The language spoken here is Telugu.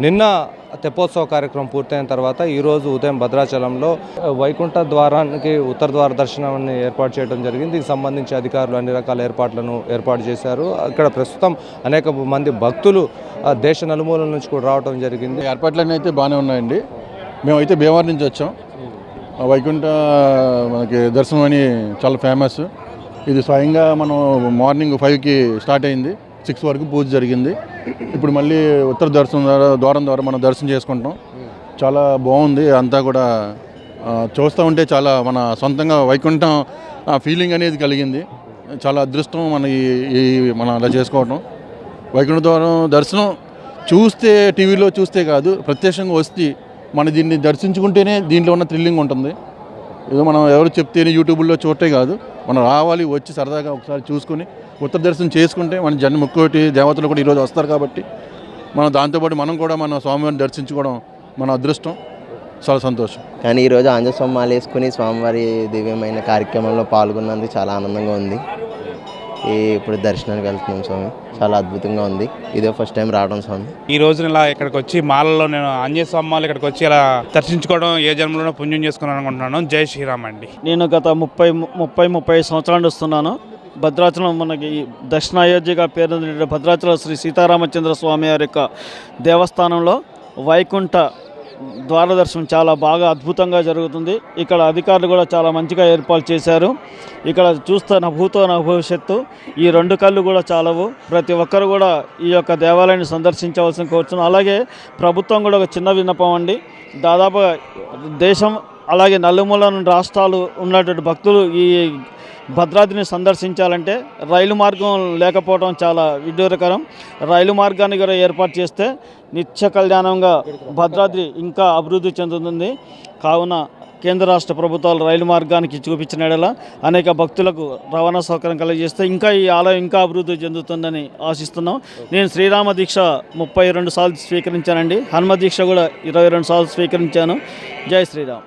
నిన్న తెప్పోత్సవ కార్యక్రమం పూర్తయిన తర్వాత ఈరోజు ఉదయం భద్రాచలంలో వైకుంఠ ద్వారానికి ఉత్తర ద్వార దర్శనాన్ని ఏర్పాటు చేయడం జరిగింది. దీనికి సంబంధించి అధికారులు అన్ని రకాల ఏర్పాటు చేశారు. ఇక్కడ ప్రస్తుతం అనేక మంది భక్తులు దేశ నలుమూలల నుంచి కూడా రావడం జరిగింది. ఏర్పాట్లన్నీ అయితే బాగానే ఉన్నాయండి. మేమైతే భీమవరం నుంచి వచ్చాం. వైకుంఠ మనకి దర్శనం అని చాలా ఫేమస్. ఇది స్వయంగా మనం మార్నింగ్ 5కి స్టార్ట్ అయింది, 6 వరకు పూజ జరిగింది. ఇప్పుడు మళ్ళీ ఉత్తర ద్వారం ద్వారా మనం దర్శనం చేసుకుంటాం. చాలా బాగుంది. అంతా కూడా చూస్తూ ఉంటే చాలా మన సొంతంగా వైకుంఠం ఫీలింగ్ అనేది కలిగింది. చాలా అదృష్టం మనం అలా చేసుకోవటం. వైకుంఠ ద్వారం దర్శనం చూస్తే టీవీలో చూస్తే కాదు, ప్రత్యక్షంగా వస్తే మన దీన్ని దర్శించుకుంటేనే దీంట్లో ఉన్న థ్రిల్లింగ్ ఉంటుంది. ఏదో మనం ఎవరు చెప్తేనే యూట్యూబ్లో చూడటే కాదు, మనం రావాలి, వచ్చి సరదాగా ఒకసారి చూసుకొని ఉత్తర దర్శనం చేసుకుంటే మన ముక్కోటి దేవతలు కూడా ఈరోజు వస్తారు కాబట్టి మనం దాంతోపాటు మనం కూడా మన స్వామివారిని దర్శించుకోవడం మన అదృష్టం. చాలా సంతోషం. కానీ ఈరోజు ఆంజనేయ స్వామి మాల వేసుకుని స్వామివారి దివ్యమైన కార్యక్రమంలో పాల్గొన్నందుకు చాలా ఆనందంగా ఉంది. ఇప్పుడు దర్శనానికి వెళ్తున్నాం స్వామి, చాలా అద్భుతంగా ఉంది. ఇదే ఫస్ట్ టైం రావడం స్వామి. ఈ రోజున ఇలా ఇక్కడికి వచ్చి మాలలో నేను ఆంజనేయ స్వామి మాల ఇక్కడికి వచ్చి ఇలా దర్శించుకోవడం ఏ జన్మలోనో పుణ్యం చేసుకున్నాను అనుకుంటున్నాను. జై శ్రీరామ్ అండి. నేను గత 30 సంవత్సరాలు వస్తున్నాను. భద్రాచలం మనకి దక్షిణ అయోధ్యగా పేరు భద్రాచలం శ్రీ సీతారామచంద్ర స్వామి వారి యొక్క దేవస్థానంలో వైకుంఠ ద్వారదర్శనం చాలా బాగా అద్భుతంగా జరుగుతుంది. ఇక్కడ అధికారులు కూడా చాలా మంచిగా ఏర్పాటు చేశారు. ఇక్కడ చూస్తున్న భూతో నా భవిష్యత్తు, ఈ 2 కళ్ళు కూడా చాలవు. ప్రతి ఒక్కరు కూడా ఈ యొక్క దేవాలయాన్ని సందర్శించవలసిన కోరుతున్నాను. అలాగే ప్రభుత్వం కూడా ఒక చిన్న విన్నపం అండి. దాదాపుగా దేశం అలాగే నలుమూల రాష్ట్రాలు ఉన్నటువంటి భక్తులు ఈ భద్రాద్రిని సందర్శించాలంటే రైలు మార్గం లేకపోవడం చాలా విడ్డూరకరం. రైలు మార్గాన్ని కూడా ఏర్పాటు చేస్తే నిత్య కళ్యాణంగా భద్రాద్రి ఇంకా అభివృద్ధి చెందుతుంది. కావున కేంద్ర రాష్ట్ర ప్రభుత్వాలు రైలు మార్గానికి చూపించిన ఎడల అనేక భక్తులకు రవాణా సౌకర్యం కలిగజేస్తే ఇంకా ఈ ఆలయం ఇంకా అభివృద్ధి చెందుతుందని ఆశిస్తున్నాం. నేను శ్రీరామ దీక్ష 32 సార్లు స్వీకరించానండి. హనుమ దీక్ష కూడా 22 సార్లు స్వీకరించాను. జై శ్రీరామ్.